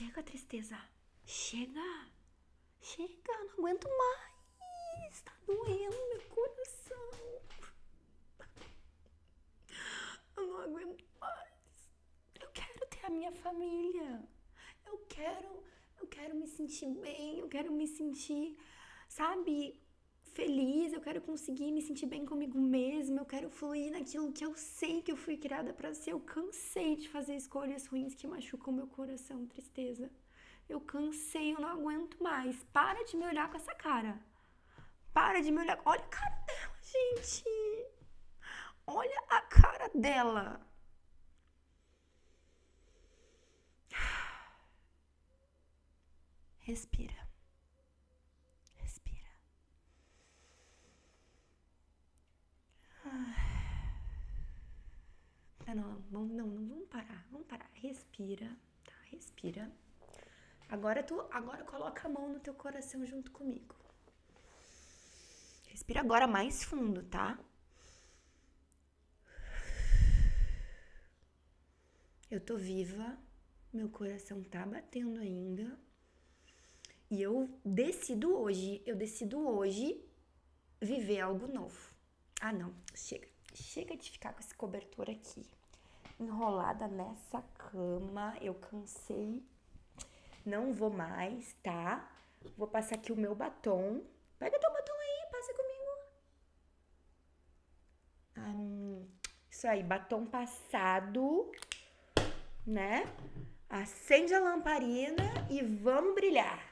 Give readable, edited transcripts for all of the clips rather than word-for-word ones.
Chega, tristeza. Chega. Chega, não aguento mais. Tá doendo meu coração. Eu não aguento mais. Eu quero ter a minha família. Eu quero me sentir bem. Eu quero me sentir, sabe, feliz. Eu quero conseguir me sentir bem comigo mesma. Eu quero fluir naquilo que eu sei que eu fui criada pra ser. Eu cansei de fazer escolhas ruins que machucam meu coração, tristeza. Eu cansei, eu não aguento mais. Para de me olhar com essa cara. Para de me olhar. Olha a cara dela, gente. Olha a cara dela. Respira. Respira. Não, vamos parar. Vamos parar. Respira, tá? Respira. Agora coloca a mão no teu coração junto comigo. Respira agora mais fundo, tá? Eu tô viva, meu coração tá batendo ainda. E eu decido hoje viver algo novo. Ah, não, chega. Chega de ficar com esse cobertor aqui, enrolada nessa cama. Eu cansei. Não vou mais, tá? Vou passar aqui o meu batom. Pega teu batom aí, passa comigo. Isso aí, batom passado, né? Acende a lamparina e vamos brilhar.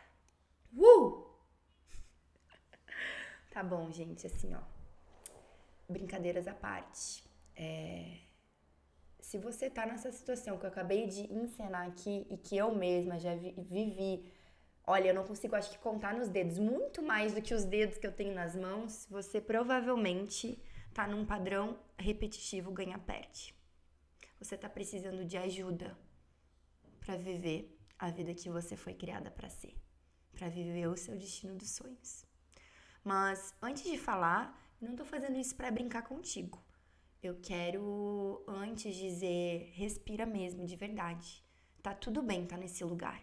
Tá bom, gente, assim, ó. Brincadeiras à parte. Se você tá nessa situação que eu acabei de encenar aqui e que eu mesma já vivi, olha, eu não consigo, acho que contar nos dedos, muito mais do que os dedos que eu tenho nas mãos, você provavelmente tá num padrão repetitivo ganha-perde. Você tá precisando de ajuda pra viver a vida que você foi criada pra ser, pra viver o seu destino dos sonhos. Mas antes de falar, eu não tô fazendo isso pra brincar contigo. Eu quero, antes, dizer, respira mesmo, de verdade. Tá tudo bem tá nesse lugar.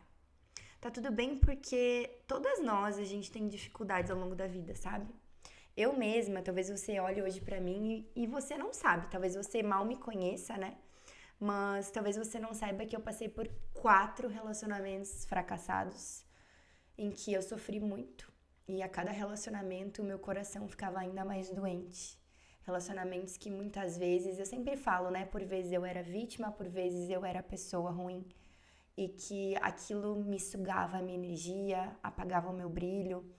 Tá tudo bem porque todas nós, a gente tem dificuldades ao longo da vida, sabe? Eu mesma, talvez você olhe hoje pra mim e você não sabe. Talvez você mal me conheça, né? Mas talvez você não saiba que eu passei por 4 relacionamentos fracassados em que eu sofri muito. E a cada relacionamento, o meu coração ficava ainda mais doente. Relacionamentos que muitas vezes, eu sempre falo, né? Por vezes eu era vítima, por vezes eu era pessoa ruim. E que aquilo me sugava a minha energia, apagava o meu brilho.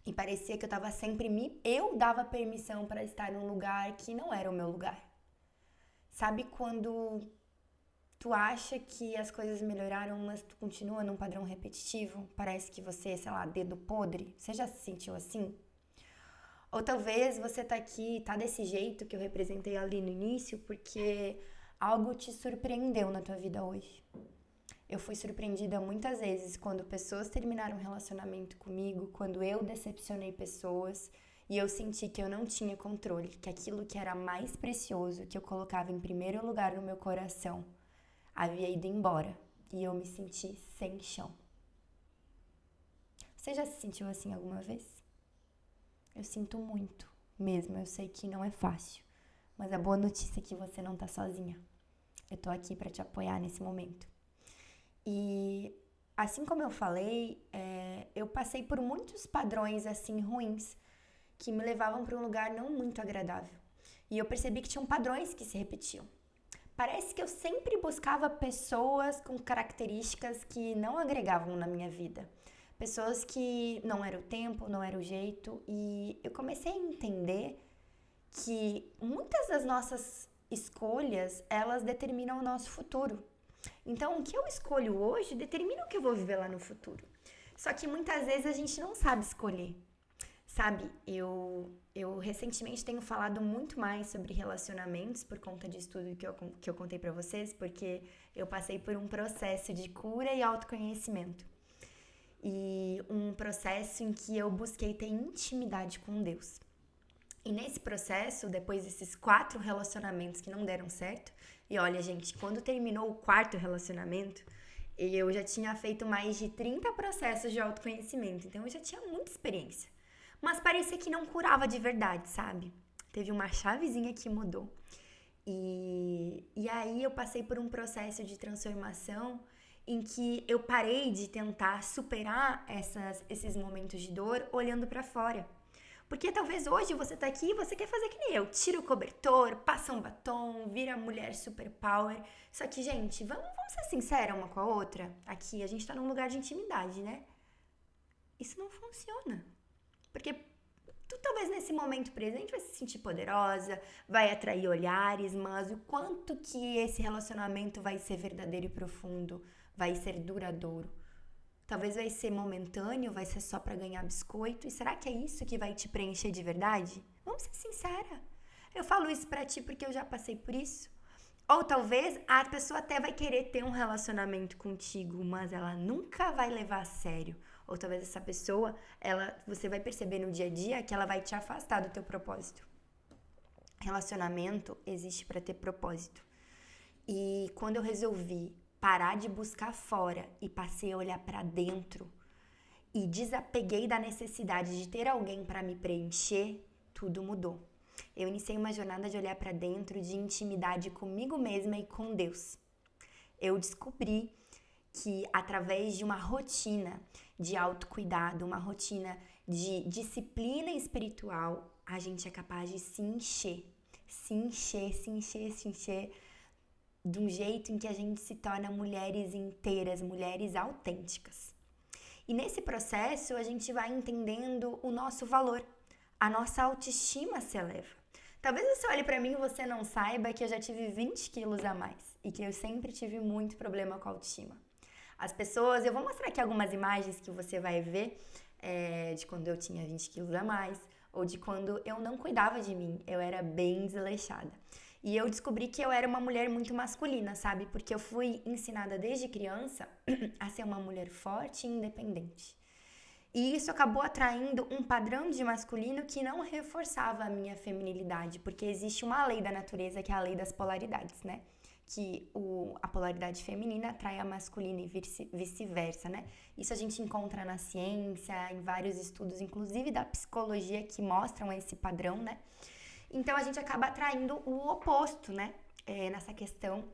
E parecia que eu tava sempre eu dava permissão para estar num lugar que não era o meu lugar. Sabe quando tu acha que as coisas melhoraram, mas tu continua num padrão repetitivo? Parece que você, sei lá, dedo podre. Você já se sentiu assim? Ou talvez você tá aqui, tá desse jeito que eu representei ali no início, porque algo te surpreendeu na tua vida hoje. Eu fui surpreendida muitas vezes quando pessoas terminaram um relacionamento comigo, quando eu decepcionei pessoas e eu senti que eu não tinha controle, que aquilo que era mais precioso, que eu colocava em primeiro lugar no meu coração, havia ido embora e eu me senti sem chão. Você já se sentiu assim alguma vez? Eu sinto muito, mesmo, eu sei que não é fácil, mas a boa notícia é que você não tá sozinha. Eu tô aqui pra te apoiar nesse momento. E assim como eu falei, eu passei por muitos padrões assim ruins que me levavam para um lugar não muito agradável. E eu percebi que tinham padrões que se repetiam. Parece que eu sempre buscava pessoas com características que não agregavam na minha vida. Pessoas que não era o tempo, não era o jeito. E eu comecei a entender que muitas das nossas escolhas, elas determinam o nosso futuro. Então, o que eu escolho hoje determina o que eu vou viver lá no futuro. Só que muitas vezes a gente não sabe escolher. Sabe, eu recentemente tenho falado muito mais sobre relacionamentos por conta disso tudo que eu contei pra vocês, porque eu passei por um processo de cura e autoconhecimento. E um processo em que eu busquei ter intimidade com Deus. E nesse processo, depois desses 4 relacionamentos que não deram certo, e olha, gente, quando terminou o 4º relacionamento, Eu já tinha feito mais de 30 processos de autoconhecimento, então eu já tinha muita experiência. Mas parecia que não curava de verdade, sabe? Teve uma chavezinha que mudou. E aí eu passei por um processo de transformação em que eu parei de tentar superar esses momentos de dor olhando pra fora. Porque talvez hoje você tá aqui e você quer fazer que nem eu. Tira o cobertor, passa um batom, vira mulher superpower. Só que, gente, vamos ser sinceras uma com a outra? Aqui a gente tá num lugar de intimidade, né? Isso não funciona. Porque tu talvez nesse momento presente vai se sentir poderosa, vai atrair olhares, mas o quanto que esse relacionamento vai ser verdadeiro e profundo, vai ser duradouro. Talvez vai ser momentâneo, vai ser só pra ganhar biscoito. E será que é isso que vai te preencher de verdade? Vamos ser sincera. Eu falo isso pra ti porque eu já passei por isso. Ou talvez a pessoa até vai querer ter um relacionamento contigo, mas ela nunca vai levar a sério. Ou talvez essa pessoa, você vai perceber no dia a dia que ela vai te afastar do teu propósito. Relacionamento existe pra ter propósito. E quando eu resolvi parar de buscar fora e passei a olhar pra dentro e desapeguei da necessidade de ter alguém pra me preencher, tudo mudou. Eu iniciei uma jornada de olhar pra dentro, de intimidade comigo mesma e com Deus. Eu descobri que através de uma rotina de autocuidado, uma rotina de disciplina espiritual, a gente é capaz de se encher de um jeito em que a gente se torna mulheres inteiras, mulheres autênticas. E nesse processo a gente vai entendendo o nosso valor, a nossa autoestima se eleva. Talvez você olhe pra mim e você não saiba que eu já tive 20 quilos a mais e que eu sempre tive muito problema com a autoestima. As pessoas, eu vou mostrar aqui algumas imagens que você vai ver de quando eu tinha 20 quilos a mais ou de quando eu não cuidava de mim, eu era bem desleixada. E eu descobri que eu era uma mulher muito masculina, sabe? Porque eu fui ensinada desde criança a ser uma mulher forte e independente. E isso acabou atraindo um padrão de masculino que não reforçava a minha feminilidade, porque existe uma lei da natureza que é a lei das polaridades, né? Que a polaridade feminina atrai a masculina e vice-versa, né? Isso a gente encontra na ciência, em vários estudos, inclusive da psicologia, que mostram esse padrão, né? Então, a gente acaba atraindo o oposto, né? Nessa questão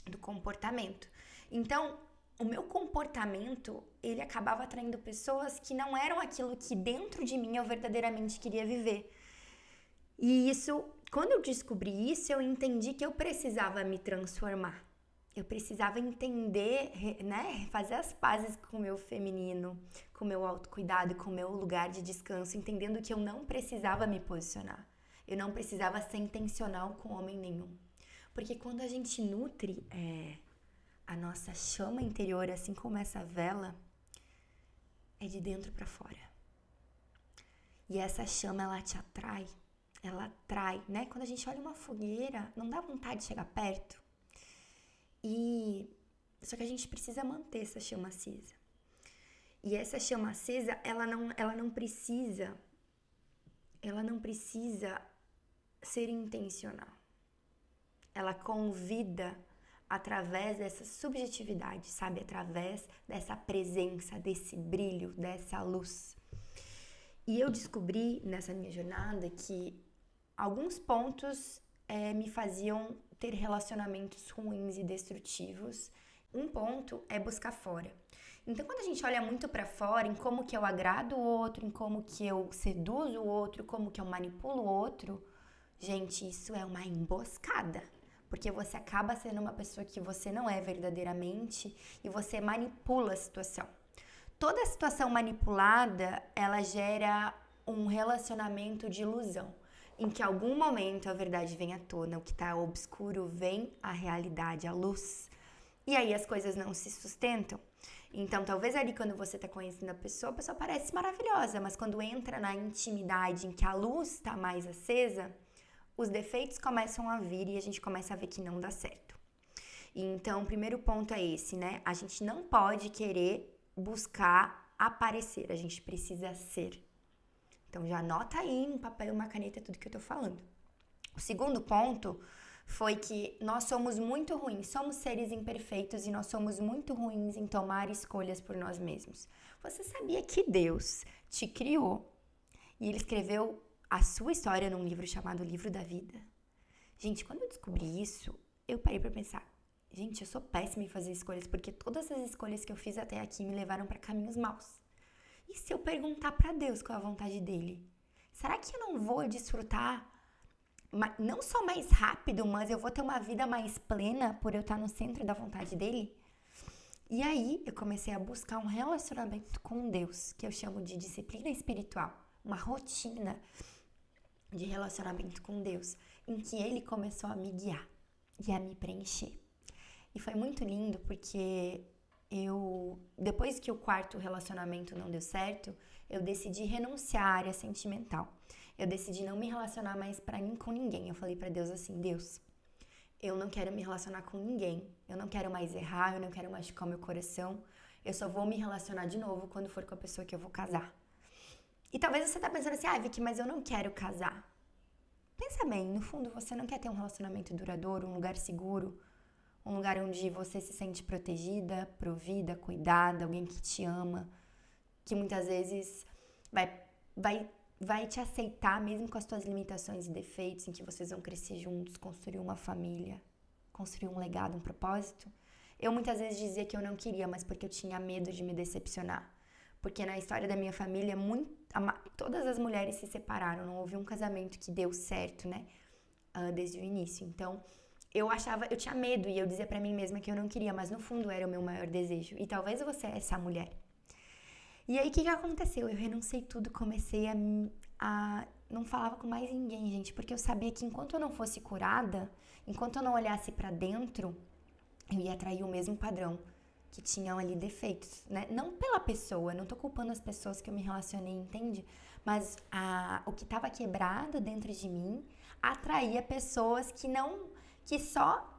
do comportamento. Então, o meu comportamento, ele acabava atraindo pessoas que não eram aquilo que dentro de mim eu verdadeiramente queria viver. E isso, quando eu descobri isso, eu entendi que eu precisava me transformar. Eu precisava entender, né? Fazer as pazes com o meu feminino, com o meu autocuidado, com o meu lugar de descanso, entendendo que eu não precisava me posicionar. Eu não precisava ser intencional com homem nenhum. Porque quando a gente nutre a nossa chama interior, assim como essa vela, é de dentro pra fora. E essa chama, ela te atrai. Ela atrai, né? Quando a gente olha uma fogueira, não dá vontade de chegar perto. Só que a gente precisa manter essa chama acesa. E essa chama acesa, ela não precisa ser intencional. Ela convida através dessa subjetividade, sabe? Através dessa presença, desse brilho, dessa luz. E eu descobri nessa minha jornada que alguns pontos me faziam ter relacionamentos ruins e destrutivos. Um ponto é buscar fora. Então, quando a gente olha muito pra fora, em como que eu agrado o outro, em como que eu seduzo o outro, como que eu manipulo o outro, gente, isso é uma emboscada. Porque você acaba sendo uma pessoa que você não é verdadeiramente e você manipula a situação. Toda situação manipulada, ela gera um relacionamento de ilusão, em que em algum momento a verdade vem à tona, o que está obscuro vem à realidade, à luz. E aí as coisas não se sustentam. Então, talvez ali quando você está conhecendo a pessoa parece maravilhosa, mas quando entra na intimidade em que a luz está mais acesa, os defeitos começam a vir e a gente começa a ver que não dá certo. Então, o primeiro ponto é esse, né? A gente não pode querer buscar aparecer, a gente precisa ser. Então, já anota aí um papel e uma caneta tudo que eu tô falando. O segundo ponto foi que nós somos muito ruins, somos seres imperfeitos e nós somos muito ruins em tomar escolhas por nós mesmos. Você sabia que Deus te criou e Ele escreveu a sua história num livro chamado Livro da Vida? Gente, quando eu descobri isso, eu parei pra pensar, gente, eu sou péssima em fazer escolhas porque todas as escolhas que eu fiz até aqui me levaram para caminhos maus. E se eu perguntar pra Deus qual é a vontade dele? Será que eu não vou desfrutar não só mais rápido, mas eu vou ter uma vida mais plena por eu estar no centro da vontade dele? E aí eu comecei a buscar um relacionamento com Deus, que eu chamo de disciplina espiritual, uma rotina de relacionamento com Deus, em que ele começou a me guiar e a me preencher. E foi muito lindo porque depois que o quarto relacionamento não deu certo, eu decidi renunciar à área sentimental. Eu decidi não me relacionar mais com ninguém. Eu falei pra Deus assim, Deus, eu não quero me relacionar com ninguém. Eu não quero mais errar, eu não quero machucar o meu coração. Eu só vou me relacionar de novo quando for com a pessoa que eu vou casar. E talvez você tá pensando assim, Vicky, mas eu não quero casar. Pensa bem, no fundo você não quer ter um relacionamento duradouro, um lugar seguro, um lugar onde você se sente protegida, provida, cuidada, alguém que te ama, que muitas vezes vai te aceitar mesmo com as suas limitações e defeitos, em que vocês vão crescer juntos, construir uma família, construir um legado, um propósito. Eu muitas vezes dizia que eu não queria, mas porque eu tinha medo de me decepcionar. Porque na história da minha família, todas as mulheres se separaram, não houve um casamento que deu certo, né? Desde o início. Então, eu tinha medo e eu dizia pra mim mesma que eu não queria, mas no fundo era o meu maior desejo. E talvez você é essa mulher. E aí, o que aconteceu? Eu renunciei tudo, comecei a não falava com mais ninguém, gente, porque eu sabia que enquanto eu não fosse curada, enquanto eu não olhasse pra dentro, eu ia atrair o mesmo padrão, que tinham ali defeitos, né? Não pela pessoa, não tô culpando as pessoas que eu me relacionei, entende? Mas o que tava quebrado dentro de mim atraía pessoas que só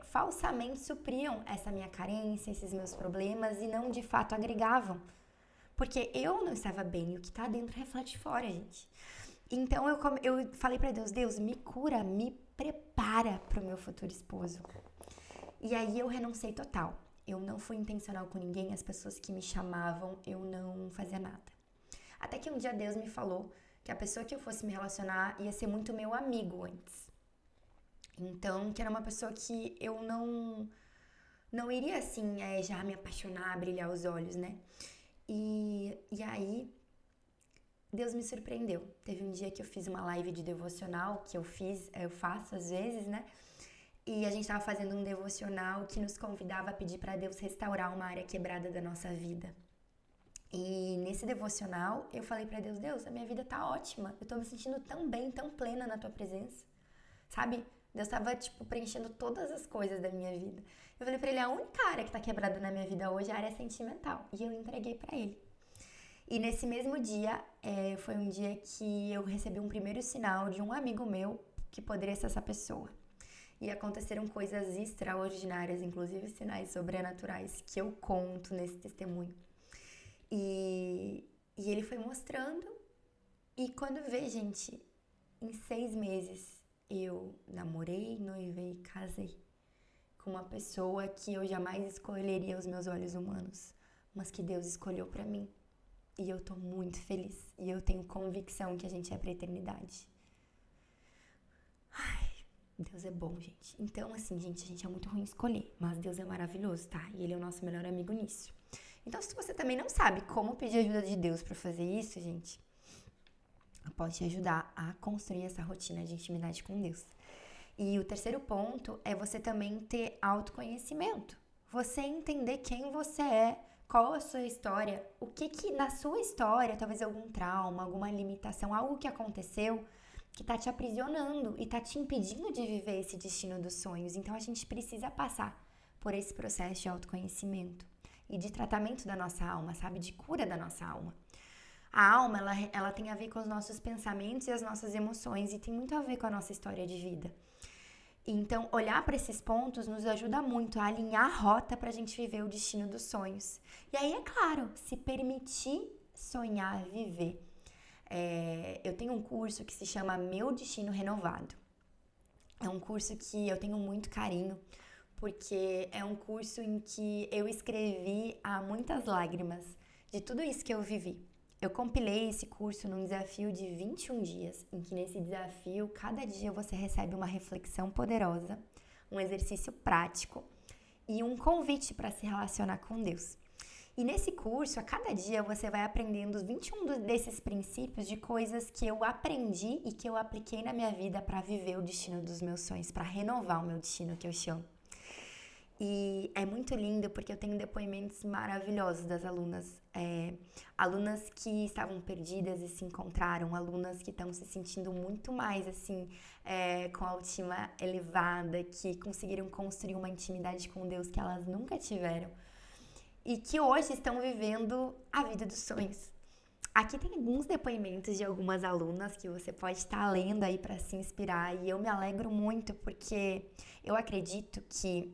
falsamente supriam essa minha carência, esses meus problemas e não de fato agregavam. Porque eu não estava bem e o que tá dentro reflete fora, gente. Então eu falei pra Deus, Deus, me cura, me prepara pro meu futuro esposo. E aí eu renunciei total. Eu não fui intencional com ninguém, as pessoas que me chamavam, eu não fazia nada. Até que um dia Deus me falou que a pessoa que eu fosse me relacionar ia ser muito meu amigo antes. Então, que era uma pessoa que eu não iria, assim, já me apaixonar, brilhar os olhos, né? E aí, Deus me surpreendeu. Teve um dia que eu fiz uma live de devocional, que eu faço às vezes, né? E a gente tava fazendo um devocional que nos convidava a pedir pra Deus restaurar uma área quebrada da nossa vida. E nesse devocional, eu falei pra Deus, Deus, a minha vida tá ótima. Eu tô me sentindo tão bem, tão plena na tua presença. Sabe? Deus tava, preenchendo todas as coisas da minha vida. Eu falei pra ele, a única área que tá quebrada na minha vida hoje é a área sentimental. E eu entreguei pra ele. E nesse mesmo dia, foi um dia que eu recebi um primeiro sinal de um amigo meu que poderia ser essa pessoa. E aconteceram coisas extraordinárias, inclusive sinais sobrenaturais, que eu conto nesse testemunho. E ele foi mostrando. E quando vê, gente, em 6 meses, eu namorei, noivei, casei com uma pessoa que eu jamais escolheria aos meus olhos humanos, mas que Deus escolheu pra mim. E eu tô muito feliz. E eu tenho convicção que a gente é pra eternidade. Ai, Deus é bom, gente. Então, assim, gente, a gente é muito ruim em escolher, mas Deus é maravilhoso, tá? E Ele é o nosso melhor amigo nisso. Então, se você também não sabe como pedir ajuda de Deus pra fazer isso, gente, pode te ajudar a construir essa rotina de intimidade com Deus. E o terceiro ponto é você também ter autoconhecimento. Você entender quem você é, qual a sua história, o que na sua história, talvez algum trauma, alguma limitação, algo que aconteceu que tá te aprisionando e tá te impedindo de viver esse destino dos sonhos. Então a gente precisa passar por esse processo de autoconhecimento e de tratamento da nossa alma, sabe? De cura da nossa alma. A alma, ela tem a ver com os nossos pensamentos e as nossas emoções e tem muito a ver com a nossa história de vida. Então, olhar para esses pontos nos ajuda muito a alinhar a rota para a gente viver o destino dos sonhos. E aí, é claro, se permitir sonhar, viver. Eu tenho um curso que se chama Meu Destino Renovado. É um curso que eu tenho muito carinho, porque é um curso em que eu escrevi há muitas lágrimas de tudo isso que eu vivi. Eu compilei esse curso num desafio de 21 dias, em que nesse desafio, cada dia você recebe uma reflexão poderosa, um exercício prático e um convite para se relacionar com Deus. E nesse curso, a cada dia você vai aprendendo os 21 desses princípios de coisas que eu aprendi e que eu apliquei na minha vida para viver o destino dos meus sonhos, para renovar o meu destino, que eu chamo. E é muito lindo porque eu tenho depoimentos maravilhosos das alunas. Alunas que estavam perdidas e se encontraram, alunas que estão se sentindo muito mais assim, com a autoestima elevada, que conseguiram construir uma intimidade com Deus que elas nunca tiveram e que hoje estão vivendo a vida dos sonhos. Aqui tem alguns depoimentos de algumas alunas que você pode estar lendo aí para se inspirar e eu me alegro muito porque eu acredito que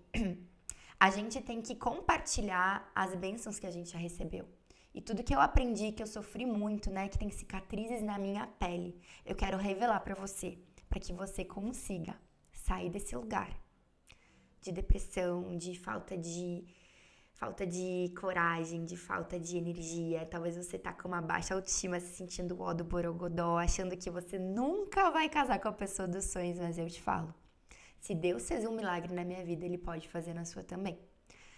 a gente tem que compartilhar as bênçãos que a gente já recebeu. E tudo que eu aprendi, que eu sofri muito, né, que tem cicatrizes na minha pele, eu quero revelar para você, para que você consiga sair desse lugar de depressão, de falta de coragem, de falta de energia. Talvez você tá com uma baixa autoestima, se sentindo o ó do borogodó, achando que você nunca vai casar com a pessoa dos sonhos, mas eu te falo, se Deus fez um milagre na minha vida, Ele pode fazer na sua também.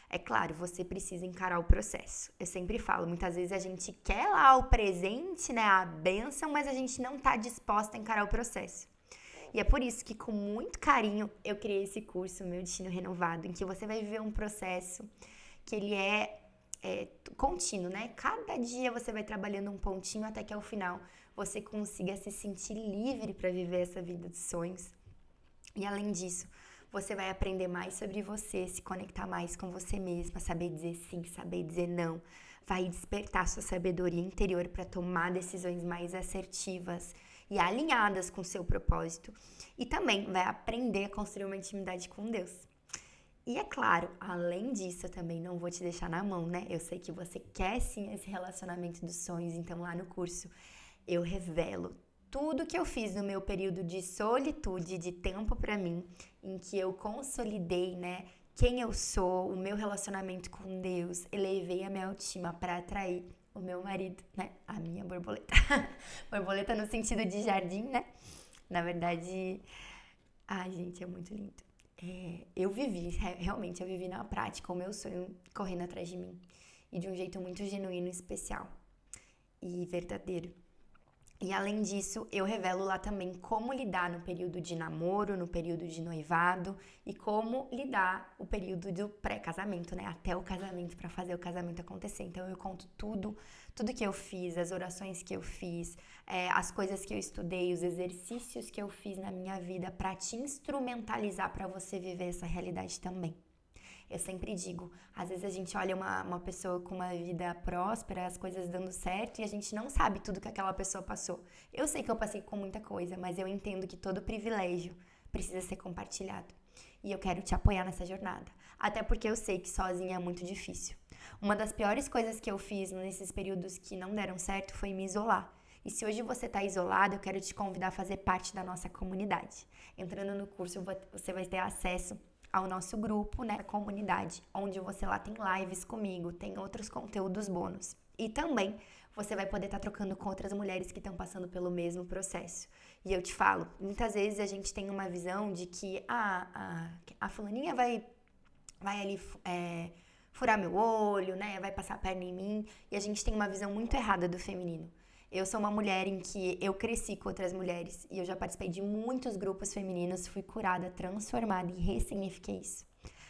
É claro, você precisa encarar o processo. Eu sempre falo, muitas vezes a gente quer lá o presente, né, a bênção, mas a gente não tá disposta a encarar o processo. E é por isso que, com muito carinho, eu criei esse curso, Meu Destino Renovado, em que você vai viver um processo que ele é contínuo, né? Cada dia você vai trabalhando um pontinho até que ao final você consiga se sentir livre para viver essa vida dos sonhos. E além disso, você vai aprender mais sobre você, se conectar mais com você mesma, saber dizer sim, saber dizer não. Vai despertar sua sabedoria interior para tomar decisões mais assertivas e alinhadas com o seu propósito. E também vai aprender a construir uma intimidade com Deus. E é claro, além disso, eu também não vou te deixar na mão, né? Eu sei que você quer sim esse relacionamento dos sonhos, então lá no curso eu revelo tudo que eu fiz no meu período de solitude, de tempo pra mim, em que eu consolidei, né, quem eu sou, o meu relacionamento com Deus, elevei a minha autoestima para atrair o meu marido, né, a minha borboleta. Borboleta no sentido de jardim, né? Na verdade, ai, gente, é muito lindo. Eu vivi, realmente, eu vivi na prática o meu sonho correndo atrás de mim. E de um jeito muito genuíno, especial e verdadeiro. E além disso, eu revelo lá também como lidar no período de namoro, no período de noivado e como lidar o período do pré-casamento, né? Até o casamento, para fazer o casamento acontecer. Então eu conto tudo que eu fiz, as orações que eu fiz, as coisas que eu estudei, os exercícios que eu fiz na minha vida para te instrumentalizar para você viver essa realidade também. Eu sempre digo, às vezes a gente olha uma pessoa com uma vida próspera, as coisas dando certo e a gente não sabe tudo que aquela pessoa passou. Eu sei que eu passei com muita coisa, mas eu entendo que todo privilégio precisa ser compartilhado. E eu quero te apoiar nessa jornada. Até porque eu sei que sozinha é muito difícil. Uma das piores coisas que eu fiz nesses períodos que não deram certo foi me isolar. E se hoje você está isolado, eu quero te convidar a fazer parte da nossa comunidade. Entrando no curso, você vai ter acesso ao nosso grupo, né, comunidade, onde você lá tem lives comigo, tem outros conteúdos bônus. E também você vai poder estar trocando com outras mulheres que estão passando pelo mesmo processo. E eu te falo, muitas vezes a gente tem uma visão de que a fulaninha vai ali furar meu olho, né, vai passar a perna em mim, e a gente tem uma visão muito errada do feminino. Eu sou uma mulher em que eu cresci com outras mulheres e eu já participei de muitos grupos femininos, fui curada, transformada e ressignifiquei isso.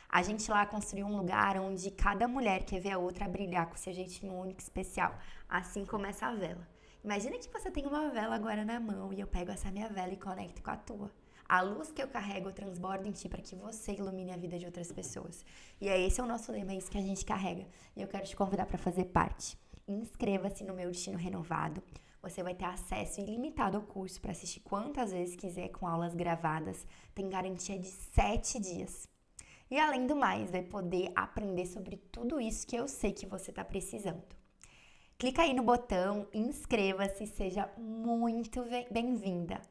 A gente lá construiu um lugar onde cada mulher quer ver a outra brilhar com seu jeitinho único e especial, assim como essa vela. Imagina que você tem uma vela agora na mão e eu pego essa minha vela e conecto com a tua. A luz que eu carrego, eu transbordo em ti para que você ilumine a vida de outras pessoas. E esse é o nosso lema, é isso que a gente carrega. E eu quero te convidar para fazer parte. Inscreva-se no Meu Destino Renovado. Você vai ter acesso ilimitado ao curso para assistir quantas vezes quiser com aulas gravadas. Tem garantia de 7 dias. E além do mais, vai poder aprender sobre tudo isso que eu sei que você está precisando. Clica aí no botão, inscreva-se, seja muito bem-vinda.